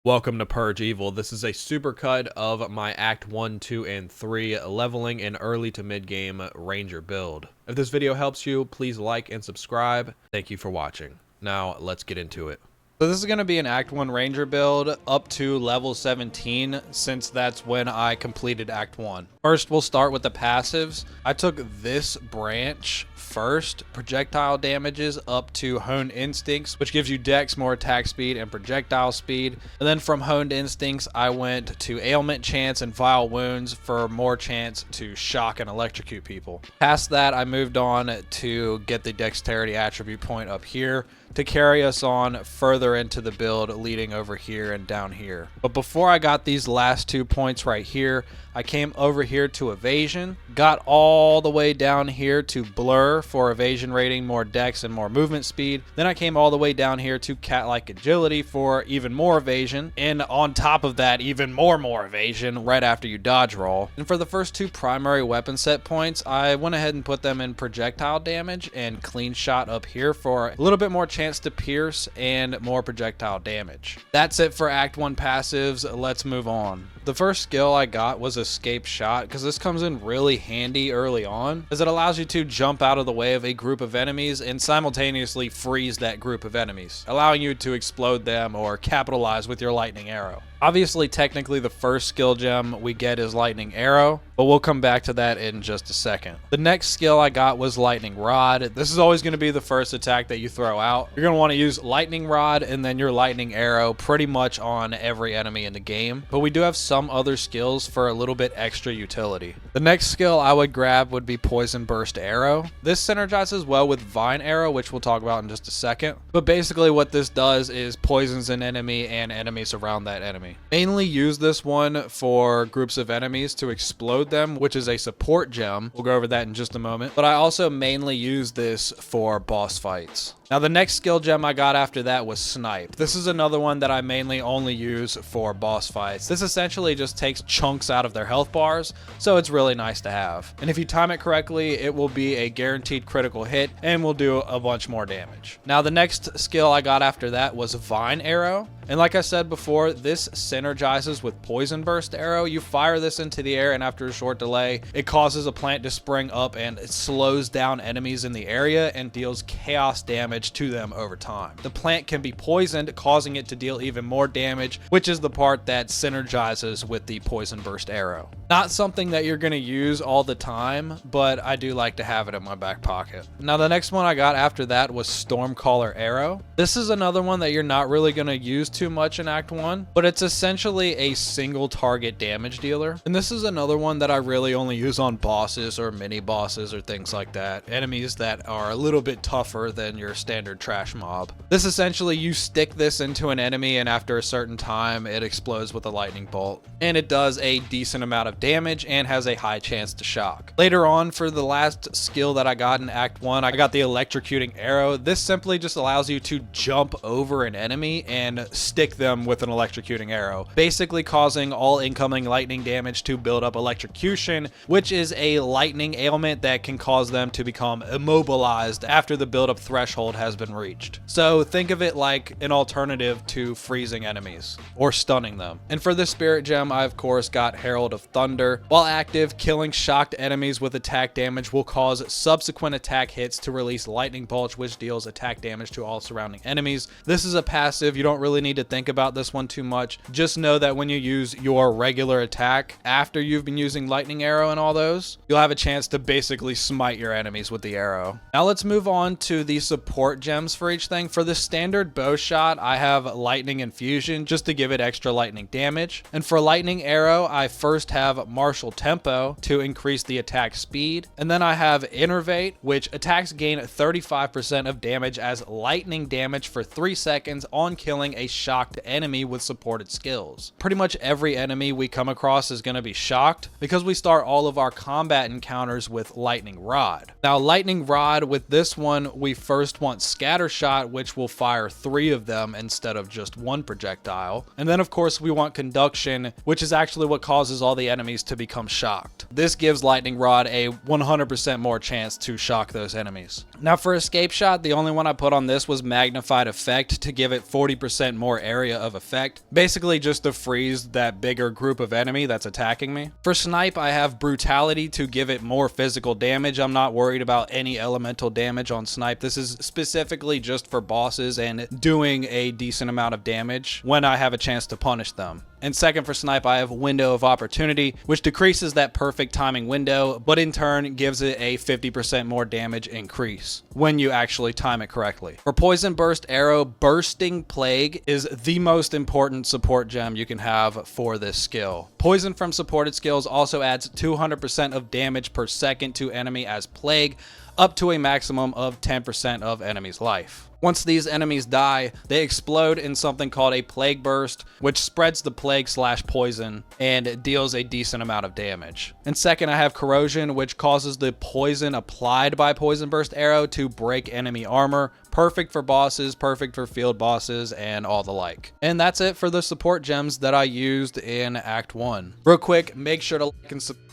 Welcome to Purge Evil. This is a supercut of my Act 1, 2, and 3 leveling in early to mid-game Ranger build. If this video helps you, please like and subscribe. Thank you for watching. Now, let's get into it. So this is going to be an Act 1 Ranger build up to level 17, since that's when I completed Act 1. First, we'll start with the passives. I took this branch first, projectile damages up to honed instincts, which gives you dex, more attack speed, and projectile speed. And then from honed instincts, I went to ailment chance and vile wounds for more chance to shock and electrocute people. Past that, I moved on to get the dexterity attribute point up here to carry us on further into the build, leading over here and down here. But before I got these last 2 points right here, I came over here to evasion, got all the way down here to blur for evasion rating, more dex and more movement speed. Then I came all the way down here to cat-like agility for even more evasion, and on top of that, even more evasion right after you dodge roll. And for the first 2 primary weapon set points, I went ahead and put them in projectile damage and clean shot up here for a little bit more chance to pierce and more projectile damage. That's it for Act 1 passives. Let's move on. The first skill I got was escape shot, because this comes in really handy early on, as it allows you to jump out of the way of a group of enemies and simultaneously freeze that group of enemies, allowing you to explode them or capitalize with your lightning arrow. Obviously, technically, the first skill gem we get is Lightning Arrow, but we'll come back to that in just a second. The next skill I got was Lightning Rod. This is always going to be the first attack that you throw out. You're going to want to use Lightning Rod and then your Lightning Arrow pretty much on every enemy in the game, but we do have some other skills for a little bit extra utility. The next skill I would grab would be Poison Burst Arrow. This synergizes well with Vine Arrow, which we'll talk about in just a second, but basically what this does is poisons an enemy and enemies around that enemy. Mainly use this one for groups of enemies to explode them, which is a support gem. We'll go over that in just a moment. But I also mainly use this for boss fights. Now, the next skill gem I got after that was Snipe. This is another one that I mainly only use for boss fights. This essentially just takes chunks out of their health bars, so it's really nice to have. And if you time it correctly, it will be a guaranteed critical hit and will do a bunch more damage. Now, the next skill I got after that was Vine Arrow. And like I said before, this synergizes with Poison Burst Arrow. You fire this into the air, and after a short delay, it causes a plant to spring up, and it slows down enemies in the area and deals chaos damage to them over time. The plant can be poisoned, causing it to deal even more damage, which is the part that synergizes with the Poison Burst Arrow. Not something that you're going to use all the time, but I do like to have it in my back pocket. Now, the next one I got after that was Stormcaller Arrow. This is another one that you're not really going to use too much in Act 1, but it's essentially a single target damage dealer. And this is another one that I really only use on bosses or mini bosses or things like that. Enemies that are a little bit tougher than your standard trash mob. This essentially, you stick this into an enemy, and after a certain time, it explodes with a lightning bolt. And it does a decent amount of damage and has a high chance to shock. Later on, for the last skill that I got in Act 1, I got the Electrocuting Arrow. This simply just allows you to jump over an enemy and stick them with an electrocuting arrow, basically causing all incoming lightning damage to build up electrocution, which is a lightning ailment that can cause them to become immobilized after the build-up threshold has been reached. So think of it like an alternative to freezing enemies or stunning them. And for the spirit gem, I of course got Herald of Thunder. While active, killing shocked enemies with attack damage will cause subsequent attack hits to release lightning bolts, which deals attack damage to all surrounding enemies. This is a passive. You don't really need to think about this one too much. Just know that when you use your regular attack after you've been using lightning arrow and all those, you'll have a chance to basically smite your enemies with the arrow. Now let's move on to the support gems for each thing. For the standard bow shot, I have lightning infusion just to give it extra lightning damage. And for lightning arrow, I first have martial tempo to increase the attack speed. And then I have innervate, which attacks gain 35% of damage as lightning damage for 3 seconds on killing a shocked enemy with supported skills. Pretty much every enemy we come across is going to be shocked because we start all of our combat encounters with Lightning Rod. Now, Lightning Rod, with this one, we first want Scatter Shot, which will fire 3 of them instead of just 1 projectile. And then, of course, we want Conduction, which is actually what causes all the enemies to become shocked. This gives Lightning Rod a 100% more chance to shock those enemies. Now for Escape Shot, the only one I put on this was Magnified Effect to give it 40% more area of effect. Basically just to freeze that bigger group of enemy that's attacking me. For Snipe, I have Brutality to give it more physical damage. I'm not worried about any elemental damage on Snipe. This is specifically just for bosses and doing a decent amount of damage when I have a chance to punish them. And second for Snipe, I have Window of Opportunity, which decreases that perfect timing window, but in turn gives it a 50% more damage increase when you actually time it correctly. For Poison Burst Arrow, Bursting Plague is the most important support gem you can have for this skill. Poison from supported skills also adds 200% of damage per second to enemy as Plague, up to a maximum of 10% of enemy's life. Once these enemies die, they explode in something called a Plague Burst, which spreads the plague/poison and deals a decent amount of damage. And second, I have Corrosion, which causes the poison applied by Poison Burst Arrow to break enemy armor. Perfect for bosses, perfect for field bosses, and all the like. And that's it for the support gems that I used in Act 1. Real quick, make sure to like and subscribe,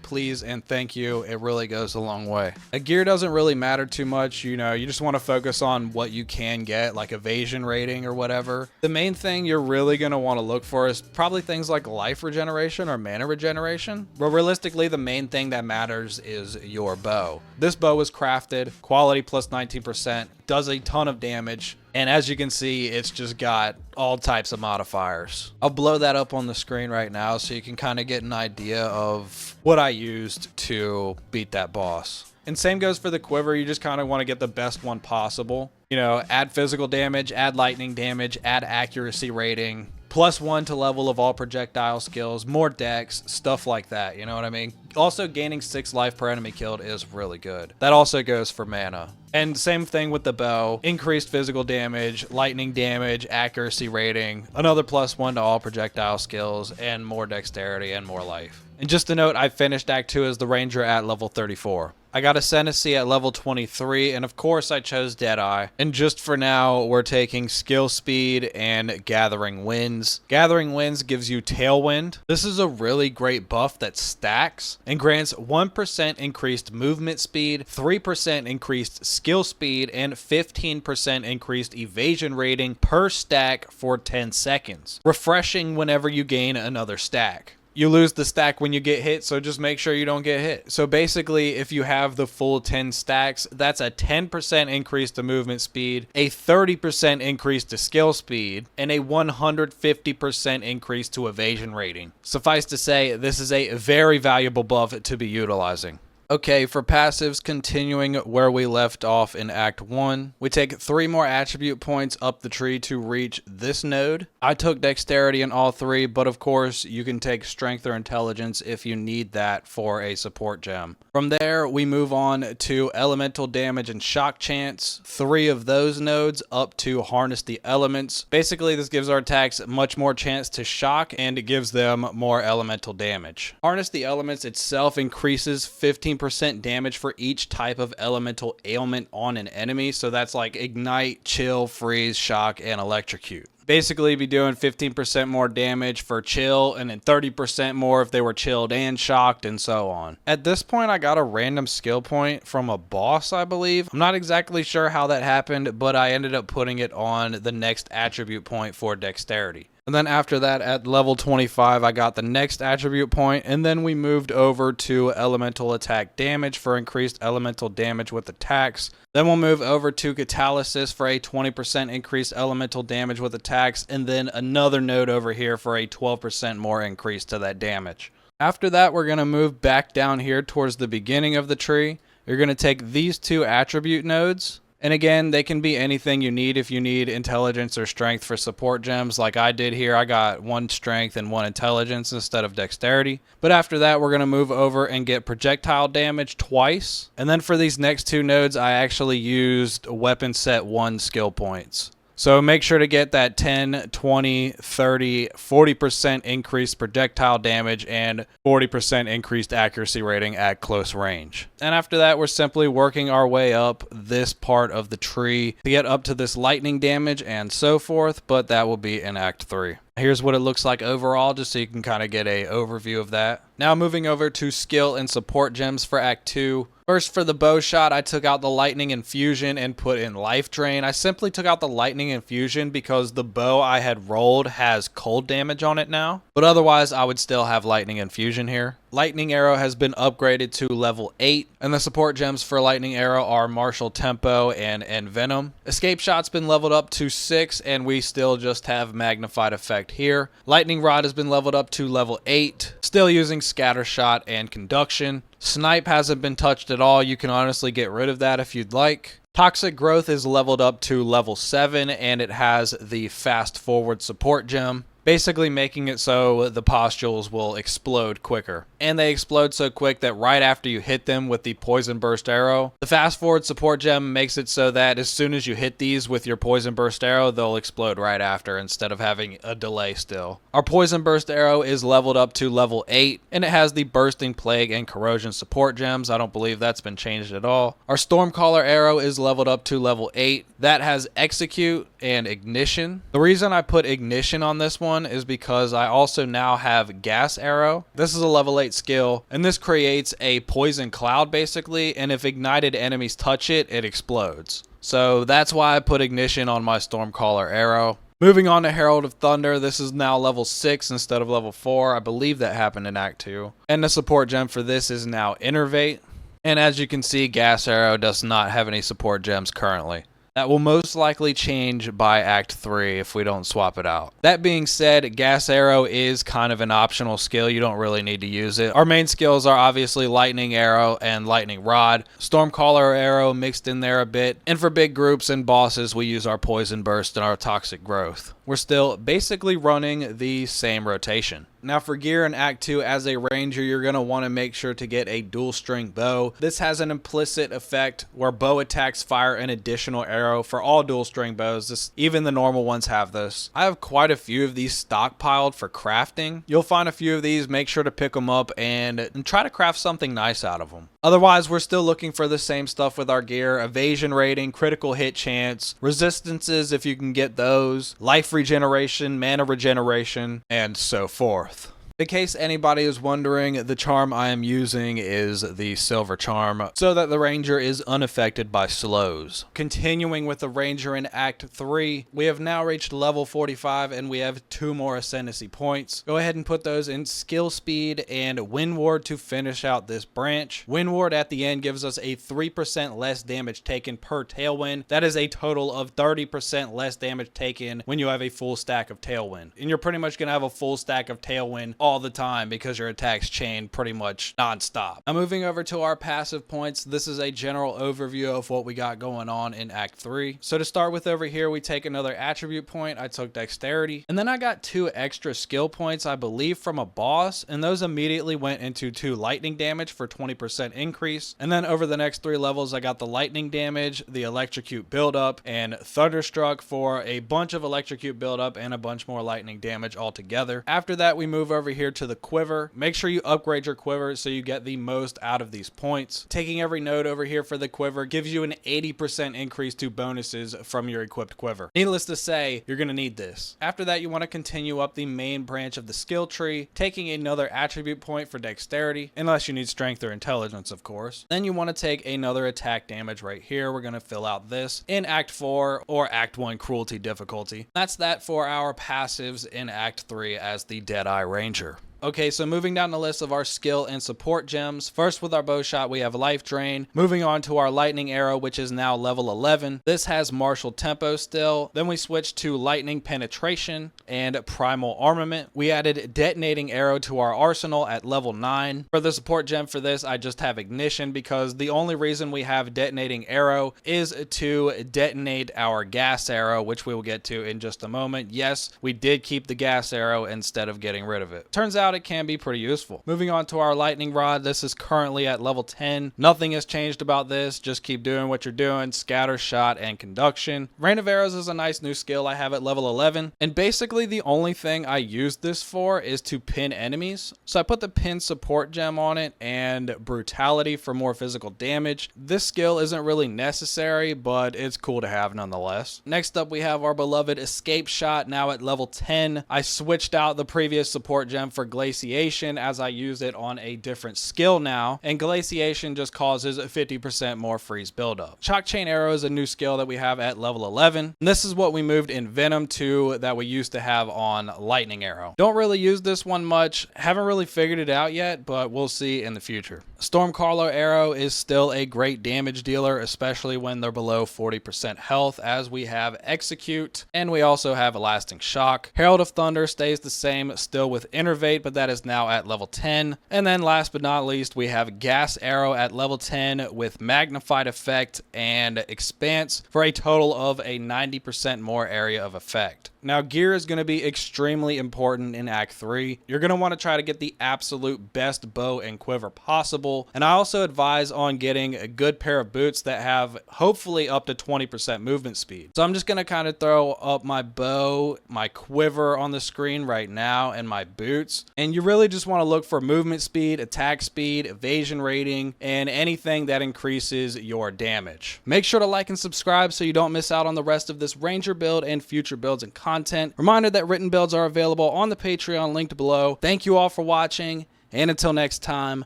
please and thank you. It really goes a long way. Gear doesn't really matter too much, you know, you just want to focus on what you can get, like evasion rating or whatever. The main thing you're really going to want to look for is probably things like life regeneration or mana regeneration, but realistically the main thing that matters is your bow. This bow was crafted, quality plus 19%, does a ton of damage, and as you can see, it's just got all types of modifiers. I'll blow that up on the screen right now so you can kind of get an idea of what I used to beat that boss. And same goes for the quiver. You just kind of want to get the best one possible. You know, add physical damage, add lightning damage, add accuracy rating, +1 to level of all projectile skills, more dex, stuff like that, you know what I mean? Also, gaining 6 life per enemy killed is really good. That also goes for mana. And same thing with the bow, increased physical damage, lightning damage, accuracy rating, another +1 to all projectile skills, and more dexterity and more life. And just a note, I finished Act 2 as the Ranger at level 34. I got Ascendancy at level 23, and of course I chose Deadeye. And just for now, we're taking Skill Speed and Gathering Winds. Gathering Winds gives you Tailwind. This is a really great buff that stacks and grants 1% increased movement speed, 3% increased skill speed, and 15% increased evasion rating per stack for 10 seconds. Refreshing whenever you gain another stack. You lose the stack when you get hit, so just make sure you don't get hit. So basically, if you have the full 10 stacks, that's a 10% increase to movement speed, a 30% increase to skill speed, and a 150% increase to evasion rating. Suffice to say, this is a very valuable buff to be utilizing. Okay, for passives, continuing where we left off in Act 1, we take 3 more attribute points up the tree to reach this node. I took dexterity in all 3, but of course you can take strength or intelligence if you need that for a support gem. From there, we move on to elemental damage and shock chance, 3 of those nodes up to harness the elements. Basically, this gives our attacks much more chance to shock, and it gives them more elemental damage. Harness the elements itself increases 15% damage for each type of elemental ailment on an enemy. So that's like ignite, chill, freeze, shock, and electrocute. Basically be doing 15% more damage for chill, and then 30% more if they were chilled and shocked, and so on. At this point, I got a random skill point from a boss, I believe. I'm not exactly sure how that happened, but I ended up putting it on the next attribute point for dexterity. And then after that, at level 25, I got the next attribute point, and then we moved over to elemental attack damage for increased elemental damage with attacks. Then we'll move over to catalysis for a 20% increased elemental damage with attacks, and then another node over here for a 12% more increase to that damage. After that, we're going to move back down here towards the beginning of the tree. You're going to take these 2 attribute nodes. And again, they can be anything you need. If you need intelligence or strength for support gems like I did here, I got 1 strength and 1 intelligence instead of dexterity. But after that, we're going to move over and get projectile damage twice. And then for these next 2 nodes, I actually used weapon set 1 skill points. So make sure to get that 10, 20, 30, 40% increased projectile damage and 40% increased accuracy rating at close range. And after that, we're simply working our way up this part of the tree to get up to this lightning damage and so forth, but that will be in Act 3. Here's what it looks like overall, just so you can kind of get a overview of that. Now moving over to skill and support gems for Act 2. First, for the bow shot, I took out the lightning infusion and put in life drain. I simply took out the lightning infusion because the bow I had rolled has cold damage on it now, but otherwise I would still have lightning infusion here. Lightning arrow has been upgraded to level 8, and the support gems for lightning arrow are martial tempo and venom. Escape shot's been leveled up to 6, and we still just have magnified effect here. Lightning rod has been leveled up to level 8, still using scatter shot and conduction. Snipe hasn't been touched at all. You can honestly get rid of that if you'd like. Toxic growth is leveled up to level 7, and it has the fast forward support gem, basically making it so the pustules will explode quicker. And they explode so quick that right after you hit them with the poison burst arrow, the fast forward support gem makes it so that as soon as you hit these with your poison burst arrow, they'll explode right after instead of having a delay still. Our poison burst arrow is leveled up to level 8, and it has the bursting plague and corrosion support gems. I don't believe that's been changed at all. Our stormcaller arrow is leveled up to level 8. That has execute and ignition. The reason I put ignition on this one is because I also now have gas arrow. This is a level 8 skill, and this creates a poison cloud basically, and if ignited enemies touch it, it explodes. So that's why I put ignition on my stormcaller arrow. Moving on to Herald of Thunder, this is now level 6 instead of level 4. I believe that happened in Act 2. And the support gem for this is now Innervate. And as you can see, gas arrow does not have any support gems currently. That will most likely change by Act 3 if we don't swap it out. That being said, gas arrow is kind of an optional skill. You don't really need to use it. Our main skills are obviously lightning arrow and lightning rod. Stormcaller arrow mixed in there a bit. And for big groups and bosses, we use our poison burst and our toxic growth. We're still basically running the same rotation. Now for gear in Act 2, as a ranger, you're going to want to make sure to get a dual string bow. This has an implicit effect where bow attacks fire an additional arrow for all dual string bows. Even the normal ones have this. I have quite a few of these stockpiled for crafting. You'll find a few of these, make sure to pick them up and try to craft something nice out of them. Otherwise, we're still looking for the same stuff with our gear: evasion rating, critical hit chance, resistances if you can get those, life regeneration, mana regeneration, and so forth. In case anybody is wondering, the charm I am using is the silver charm, so that the ranger is unaffected by slows. Continuing with the ranger in Act 3, we have now reached level 45 and we have 2 more ascendancy points. Go ahead and put those in skill speed and wind ward to finish out this branch. Wind ward at the end gives us a 3% less damage taken per tailwind. That is a total of 30% less damage taken when you have a full stack of tailwind. And you're pretty much going to have a full stack of tailwind all the time because your attacks chain pretty much non-stop. Now moving over to our passive points, this is a general overview of what we got going on in Act 3. So to start with, over here we take another attribute point. I took dexterity, and then I got 2 extra skill points, I believe from a boss, and those immediately went into 2 lightning damage for 20% increase. And then over the next 3 levels I got the lightning damage, the electrocute buildup, and thunderstruck for a bunch of electrocute buildup and a bunch more lightning damage altogether. After that we move over here to the quiver. Make sure you upgrade your quiver so you get the most out of these points. Taking every node over here for the quiver gives you an 80% increase to bonuses from your equipped quiver. Needless to say, you're going to need this. After that, you want to continue up the main branch of the skill tree, taking another attribute point for dexterity, unless you need strength or intelligence, of course. Then you want to take another attack damage right here. We're going to fill out this in Act 4 or Act 1 cruelty difficulty. That's that for our passives in Act 3 as the Deadeye Ranger. Okay, so moving down the list of our skill and support gems. First with our bow shot, we have life drain. Moving on to our lightning arrow, which is now level 11. This has martial tempo still. Then we switched to lightning penetration and primal armament. We added detonating arrow to our arsenal at level 9. For the support gem for this, I just have ignition because the only reason we have detonating arrow is to detonate our gas arrow, which we will get to in just a moment. Yes, we did keep the gas arrow instead of getting rid of it. Turns out out, it can be pretty useful. Moving on to our lightning rod, this is currently at level 10. Nothing has changed about this, just keep doing what you're doing, scatter, shot, and conduction. Rain of arrows is a nice new skill I have at level 11, and basically the only thing I use this for is to pin enemies. So I put the pin support gem on it and brutality for more physical damage. This skill isn't really necessary, but it's cool to have nonetheless. Next up we have our beloved escape shot, now at level 10. I switched out the previous support gem for glaciation as I use it on a different skill now, and glaciation just causes 50% more freeze buildup. Shock chain arrow is a new skill that we have at level 11. And this is what we moved in Venom to that we used to have on lightning arrow. Don't really use this one much, haven't really figured it out yet, but we'll see in the future. Storm Carlo arrow is still a great damage dealer, especially when they're below 40% health, as we have execute, and we also have lasting shock. Herald of Thunder stays the same, still with innervate, but that is now at level 10. And then last but not least, we have gas arrow at level 10 with magnified effect and expanse for a total of a 90% more area of effect. Now, gear is going to be extremely important in Act 3. You're going to want to try to get the absolute best bow and quiver possible. And I also advise on getting a good pair of boots that have hopefully up to 20% movement speed. So I'm just going to kind of throw up my bow, my quiver on the screen right now, and my boots. And you really just want to look for movement speed, attack speed, evasion rating, and anything that increases your damage. Make sure to like and subscribe so you don't miss out on the rest of this Ranger build and future builds and content. Reminder that written builds are available on the Patreon linked below. Thank you all for watching, and until next time,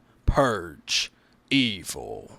purge evil.